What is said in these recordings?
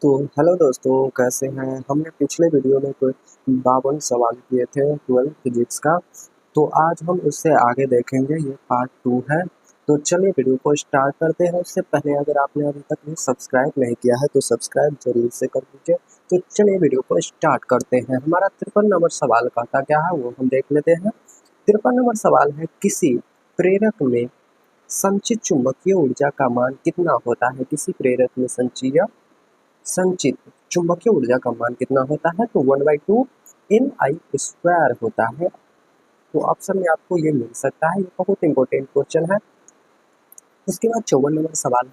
तो हेलो दोस्तों, कैसे हैं। हमने पिछले वीडियो में कोई 52 सवाल किए थे 12 फिजिक्स का। तो आज हम उससे आगे देखेंगे। ये पार्ट 2 है। तो चलिए वीडियो को स्टार्ट करते हैं। उससे पहले अगर आपने अभी तक भी सब्सक्राइब नहीं किया है तो सब्सक्राइब जरूर से कर दीजिए। तो चलिए वीडियो को स्टार्ट करते हैं। हमारा 53 नंबर सवाल का था क्या है वो हम देख लेते हैं। 53 नंबर सवाल है, किसी प्रेरक में संचित चुंबकीय ऊर्जा का मान कितना होता है। किसी प्रेरक में संचित चुंबकीय ऊर्जा का मान कितना होता है, तो 1/2 Ni² होता है। तो ऑप्शन में आपको ये मिल सकता है। ये बहुत इंपॉर्टेंट क्वेश्चन है। उसके बाद 54 नंबर सवाल है,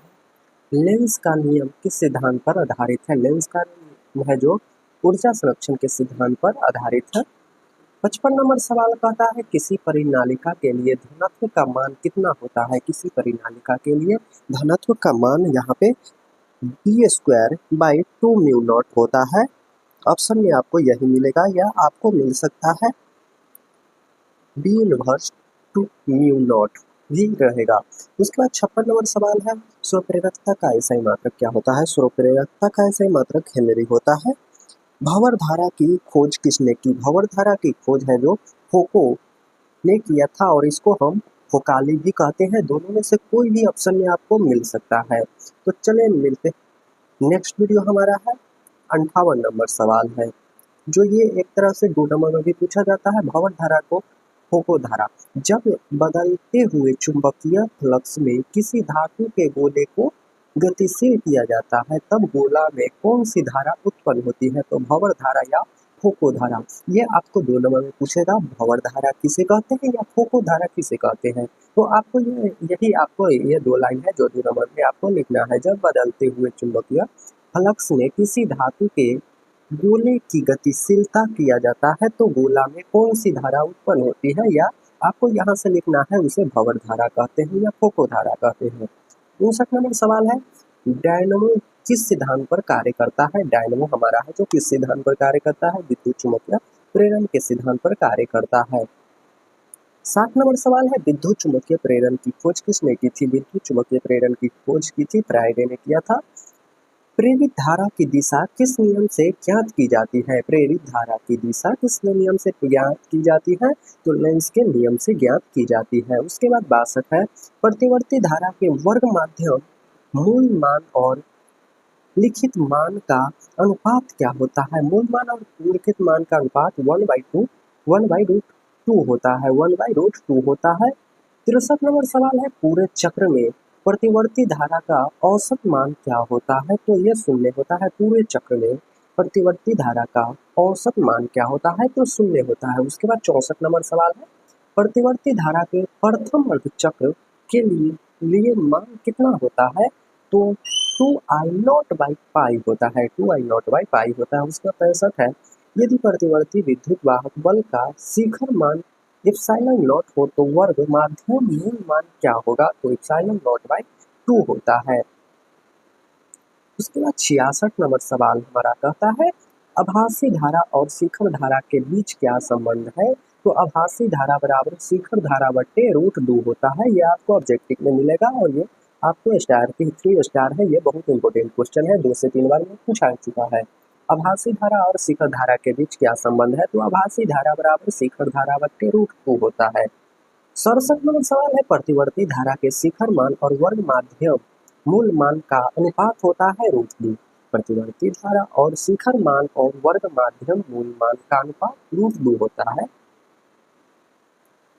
लेंस का नियम किस सिद्धांत पर आधारित है। लेंस का नियम है जो ऊर्जा संरक्षण के सिद्धांत पर आधारित है। 55 नंबर सवाल कहता है, किसी परिनालिका के लिए घनत्व का मान कितना होता है। किसी परिनालिका के लिए घनत्व का मान यहाँ पे b²/2μ0 होता है। ऑप्शन में आपको यही मिलेगा या आपको मिल सकता है b−2μ0 भी रहेगा। उसके बाद 56 नंबर सवाल है, स्वप्रेरकता का एसआई मात्रक क्या होता है। स्वप्रेरकता का एसआई मात्रक हेनरी होता है। भंवर धारा की खोज किसने की। भंवर धारा की खोज है जो फोको ने किया था और इसको हम फोकाली भी कहते हैं। दोनों में से कोई भी ऑप्शन में आपको मिल सकता है। तो चलिए मिलते। नेक्स्ट वीडियो हमारा है 58 नंबर सवाल है, जो ये एक तरह से 2 नंबर में भी पूछा जाता है। भंवर धारा को फोको धारा। जब बदलते हुए चुंबकीय फ्लक्स में किसी धातु के गोले को गतिशील किया जाता है तब गोला में कौन सी धारा उत्पन्न होती है। तो भंवर धारा या फोको धारा। ये आपको 2 नंबर में पूछेगा, भंवर धारा किसे कहते हैं या फोको धारा किसे कहते हैं। तो आपको ये 2 लाइन है जो 2 नंबर में आपको लिखना है। जब बदलते हुए चुंबकीय फ्लक्स में किसी धातु के गोले की गतिशीलता किया जाता है तो गोला में कौन सी धारा उत्पन्न होती है, या आपको यहाँ से लिखना है उसे भंवर धारा कहते हैं या फोको धारा कहते हैं। 59 नंबर सवाल है, डायनमो किस सिद्धांत पर कार्य करता है। डायनमो हमारा है जो किस सिद्धांत पर कार्य करता है, विद्युत चुम्बकीय प्रेरण के सिद्धांत पर कार्य करता है। 60 नंबर सवाल है, विद्युत चुम्बकीय प्रेरण की खोज किसने की थी। विद्युत चुम्बकीय प्रेरण की खोज की थी फ्राइडे ने किया था। प्रेरित धारा की दिशा किस नियम से ज्ञात की जाती है। प्रेरित धारा की दिशा किस नियम से ज्ञात की जाती है, तो लेंस के नियम से ज्ञात की जाती है। उसके बाद 62 है, प्रतिवर्ती धारा के वर्ग माध्यम मूल मान और लिखित मान का अनुपात क्या होता है। मूल मान और लिखित मान का अनुपात 1/2 होता है। 1/2 होता है। 63 नंबर सवाल है, पूरे चक्र में प्रतिवर्ती धारा का औसत मान क्या होता है। तो ये 0 होता है। पूरे चक्र में प्रतिवर्ती धारा का औसत मान क्या होता है, तो 0 होता है। उसके बाद 64 नंबर सवाल है, प्रतिवर्ती धारा के प्रथम अर्धचक्र के लिए मान कितना होता है, तो 2I0/π होता है। 2I0/π होता है। उसका 65 है, यदि प्रतिवर्ती विद्युत वाहक बल का शिखर मान ε0 हो तो वर्ग माध्यम मूल मान क्या होगा, तो ε0/2 होता है। उसके बाद 66 नंबर सवाल हमारा कहता है, आभासी धारा और शिखर धारा के बीच क्या संबंध है। तो आभासी धारा बराबर शिखर धारा बट्टे √2 होता है। ये आपको ऑब्जेक्टिव में मिलेगा और ये आपको स्टार 3 स्टार है। ये बहुत इंपॉर्टेंट क्वेश्चन है, 2 से 3 बार में पूछा चुका है। आभासी धारा और शिखर धारा के बीच क्या संबंध है, तो आभासी धारा बराबर शिखर धारा बट्टे √2 होता है। 67 नंबर सवाल है, प्रतिवर्ती धारा के शिखर मान और वर्ग माध्यम मूल मान का अनुपात होता है √2। प्रतिवर्ती धारा और शिखर मान और वर्ग माध्यम मूल मान का अनुपात √2 होता है।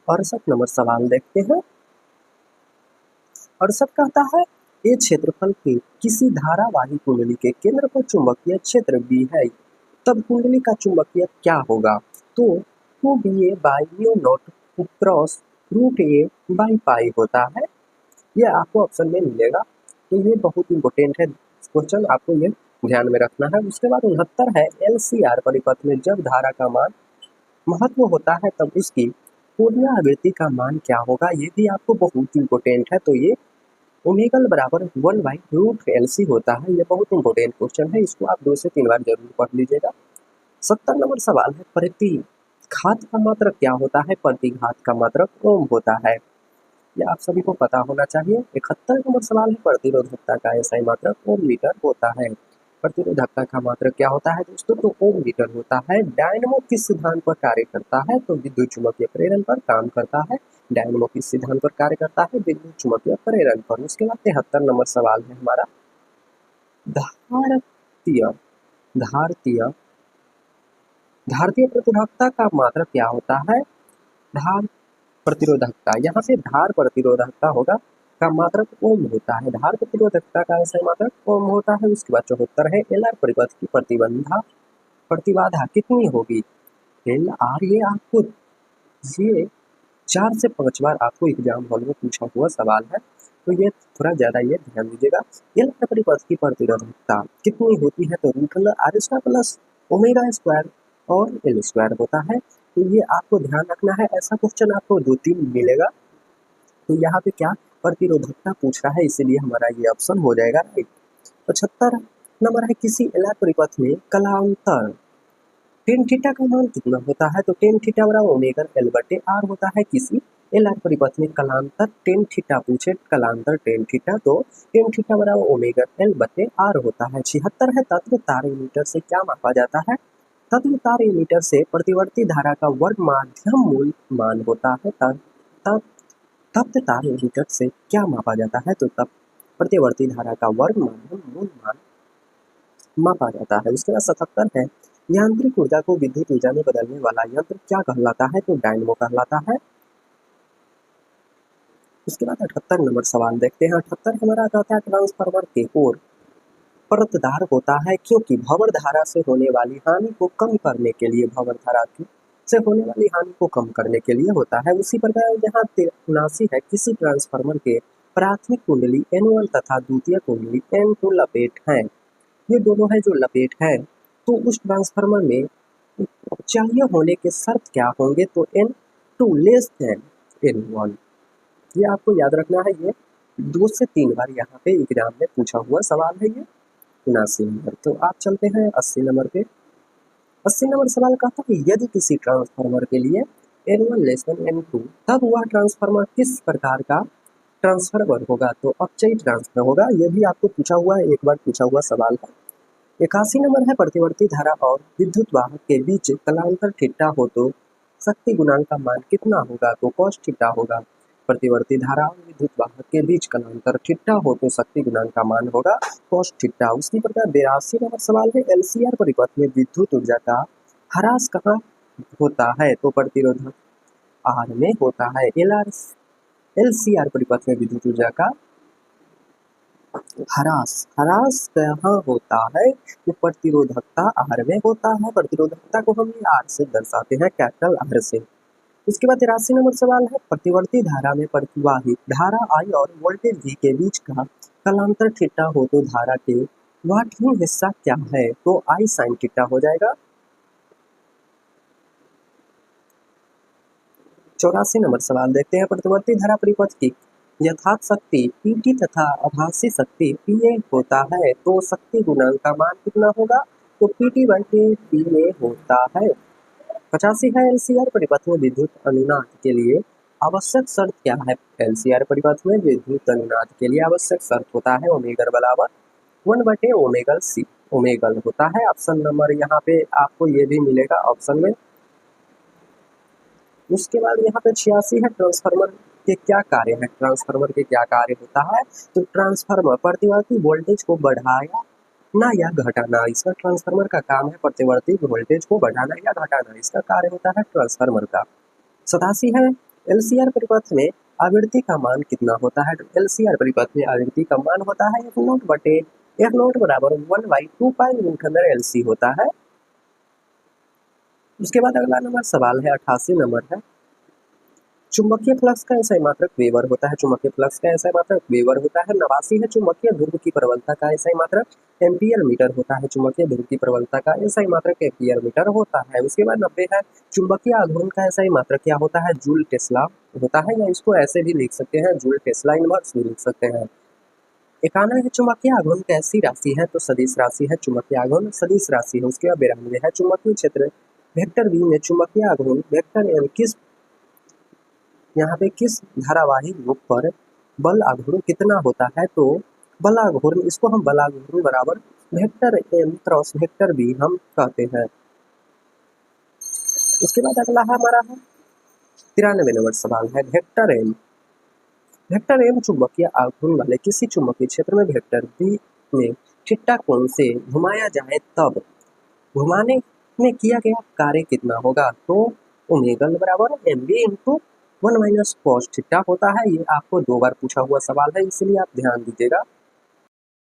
68 नंबर सवाल देखते हैं। 68 कहता है, ये क्षेत्रफल के किसी धारावाही कुंडली के केंद्र पर चुंबकीय क्षेत्र B है, तब कुंडली का चुंबकीय क्या होगा। तो 2BA/μ0 क्रॉस √A/π होता है। ये आपको ऑप्शन में मिलेगा। तो ये बहुत इंपॉर्टेंट है क्वेश्चन, आपको ये ध्यान में रखना है। उसके बाद 69 है, LCR परिपथ में जब धारा का मान महत्व होता है तब उसकी कोणीय आवृत्ति का मान क्या होगा। ये भी आपको बहुत इंपॉर्टेंट है। तो ये ओमेगल बराबर 1/√LC होता है। ये बहुत इंपॉर्टेंट क्वेश्चन है, इसको आप 2 से 3 बार जरूर पढ़ लीजिएगा। 70 नंबर सवाल है, प्रतिघात का मात्रक क्या होता है। प्रतिघात का मात्रक ओम होता है। ये आप सभी को पता होना चाहिए। 71 नंबर सवाल है, प्रतिरोधकता का एसआई मात्रक ओम मीटर होता है। प्रतिरोधकता का मात्रक क्या होता है दोस्तों? तो ओम मीटर होता है। डायनमो किस सिद्धांत पर कार्य करता है? तो विद्युत चुम्बकीय प्रेरण पर काम करता है। डायनमो किस सिद्धांत पर कार्य करता है? विद्युत चुम्बकीय प्रेरण पर। उसके बाद 73 नंबर सवाल है हमारा, धारतीय धारतीय धारतीय प्रतिरोधकता का मात्रक क्या होता है? धार प्रतिरोधकता, यहाँ से धार प्रतिरोधकता होगा का मात्रक ओम होता है। धार प्रतिरोधकता का ऐसा मात्रक ओम होता है। उसके बाद 74 है, एल आर परिपथ की प्रतिबाधा कितनी होगी? एल आर, ये आपको ये 4 से 5 बार आपको एग्जाम हॉल में पूछा हुआ सवाल है, तो ये थोड़ा ज़्यादा ये ध्यान दीजिएगा। एल आर परिपथ की प्रतिरोधकता कितनी होती है? तो root R square plus omega square और एल स्क्वायर होता है। तो ये आपको ध्यान रखना है, ऐसा क्वेश्चन आपको 2-3 मिलेगा। तो यहाँ पे क्या प्रतिरोधकता पूछ रहा है, इसीलिए हमारा ये ऑप्शन हो जाएगा राइट। 75 नंबर है, किसी एल आर परिपथ में कलांतर टेन थीटा का मान कितना होता है? तो टेन थीटा बराबर ओमेगा एल बटे आर होता है। किसी एल आर परिपथ में कलांतर टेन थीटा पूछे, कलांतर टेन थीटा, तो टेन थीटा बराबर ओमेगा एल बटे आर होता है। 76 है, तत्व तार मीटर से क्या मापा जाता है? तत्व तार मीटर से प्रतिवर्ती धारा का वर्ग माध्यम मूल मान होता है। तत्व तार मीटर से क्या मापा जाता है? तो तब प्रतिवर्ती धारा का वर्ग माध्यम मूल मान मापा जाता है। उसके बाद 77 है, यांत्रिक ऊर्जा को विद्युत ऊर्जा में बदलने वाला यंत्र क्या कहलाता है? तो डायनमो कहलाता है। उसके बाद 78 नंबर सवाल देखते हैं। 78 हमारा कहता है, ट्रांसफार्मर के ओर परतदार होता है क्योंकि भंवर धारा से होने वाली हानि को कम करने के लिए, भंवर धारा से होने वाली हानि को कम करने के लिए होता है। उसी प्रकार यहाँ 79 है, किसी ट्रांसफार्मर के प्राथमिक कुंडली N1 तथा द्वितीय कुंडली N2 लपेट है। ये दोनों है जो लपेट है, तो उस ट्रांसफार्मर में चाहिए होने के शर्त क्या होंगे? तो N2 लेस देन N1। ये आपको याद रखना है, ये 2 से 3 बार यहाँ पे एग्जाम में पूछा हुआ सवाल है ये। 79 नंबर। तो आप चलते हैं 80 नंबर पे। 80 नंबर सवाल कहता है, यदि किसी ट्रांसफार्मर के लिए N1 लेस देन N2, तब वह ट्रांसफार्मर किस प्रकार का ट्रांसफार्मर होगा? तो अपचयी ट्रांसफर होगा। ये भी आपको पूछा हुआ है, एक बार पूछा हुआ सवाल है। 81 नंबर है, प्रतिवर्ती धारा और विद्युत वाहक के बीच कलांतर थीटा हो तो शक्ति गुणांक का मान कितना होगा? तो cos थीटा होगा। प्रतिवर्ती धारा और विद्युत वाहक के बीच कलांतर थीटा हो तो शक्ति गुणांक का मान होगा cos थीटा। उसी प्रकार 82 नंबर सवाल है, एलसीआर परिपथ में विद्युत ऊर्जा का ह्रास कहाँ होता है? तो प्रतिरोधक आर में होता है। एलसीआर परिपथ में विद्युत ऊर्जा का ह्रास कहाँ होता है? तो प्रतिरोधकता आर में होता है। प्रतिरोधकता को हम आर से दर्शाते हैं, कैपिटल आर से। उसके बाद 83 नंबर सवाल है, प्रतिवर्ती धारा में प्रतिवाहित धारा आई और वोल्टेज वी के बीच का कलांतर थीटा हो तो धारा के वह ठीक हिस्सा क्या है? तो आई साइन थीटा हो जाएगा। 84 नंबर सवाल देखते हैं, प्रतिवर्ती धारा परिपथ की यथार्थ शक्ति पीटी तथा आभासी शक्ति पीए होता है, तो शक्ति गुणांक का मान कितना होगा? तो पीटी बटे पी में होता है। 85 है, एलसीआर परिपथ में विद्युत अनुनाद के लिए आवश्यक शर्त क्या है? एलसीआर परिपथ में विद्युत अनुनाद के लिए आवश्यक शर्त होता है ओमेगल बराबर 1 बटे ओमेगल सी, ओमेगल होता है। ऑप्शन नंबर यहाँ पे आपको ये भी मिलेगा ऑप्शन में। उसके बाद यहाँ पे 86 है, ट्रांसफार्मर के क्या कार्य है? ट्रांसफार्मर के क्या कार्य होता है? तो ट्रांसफार्मर प्रतिवर्ती वोल्टेज को बढ़ाया ना या घटाना, इसका ट्रांसफार्मर का काम है प्रतिवर्ती वोल्टेज को बढ़ाना या घटाना, इसका कार्य होता है ट्रांसफार्मर का। 87 है, एलसीआर परिपथ में आवृत्ति का मान कितना होता है? एलसीआर परिपथ में आवृत्ति का मान होता है F0 बटे F0 बराबर 1/2 पाई रूट अंडर LC होता है। उसके बाद अगला नंबर सवाल है 88 नंबर है, चुंबकीय फ्लक्स का ऐसा मात्रक वेबर होता है। चुंबकीय फ्लक्स का ऐसा मात्रक वेबर होता है। 89 है, चुंबकीय ध्रुव की प्रबलता का ऐसा मात्रक एम्पियर मीटर होता है। चुंबकीय ध्रुव की प्रबलता का ऐसा मात्रक एम्पियर मीटर होता है। उसके बाद 90 है, चुंबकीय आघूर्ण का ऐसा मात्रक क्या होता है? जूल टेस्ला होता है, या इसको ऐसे भी लिख सकते हैं, जूल टेस्ला इनवर्स भी लिख सकते हैं। 91 है, चुंबकीय आघूर्ण कैसी राशि है? तो सदिश राशि है। चुंबकीय आघूर्ण सदिश राशि है। उसके बाद 92 है, चुंबकीय क्षेत्र वेक्टर बी में चुंबकीय आघूर्ण वेक्टर एम किस यहाँ पे किस धारावाही रूप पर बल आघूर्ण कितना होता है? तो बला घूर्ण, इसको हम बला घूर्ण बराबर vector M cross vector B हम कहते हैं। उसके बाद अगला हमारा है 93 नंबर सवाल है वेक्टर एम। वेक्टर एम चुंबकीय आघूर्ण वाले किसी चुंबकीय क्षेत्र में वेक्टर बी में थीटा कोण से घुमाया जाए तब घुमाने में किया गया कार्य कितना होगा? तो ओमेगल बराबर M B into 1 minus cos theta होता है। ये आपको 2 बार पूछा हुआ सवाल है, इसलिए आप ध्यान दीजिएगा।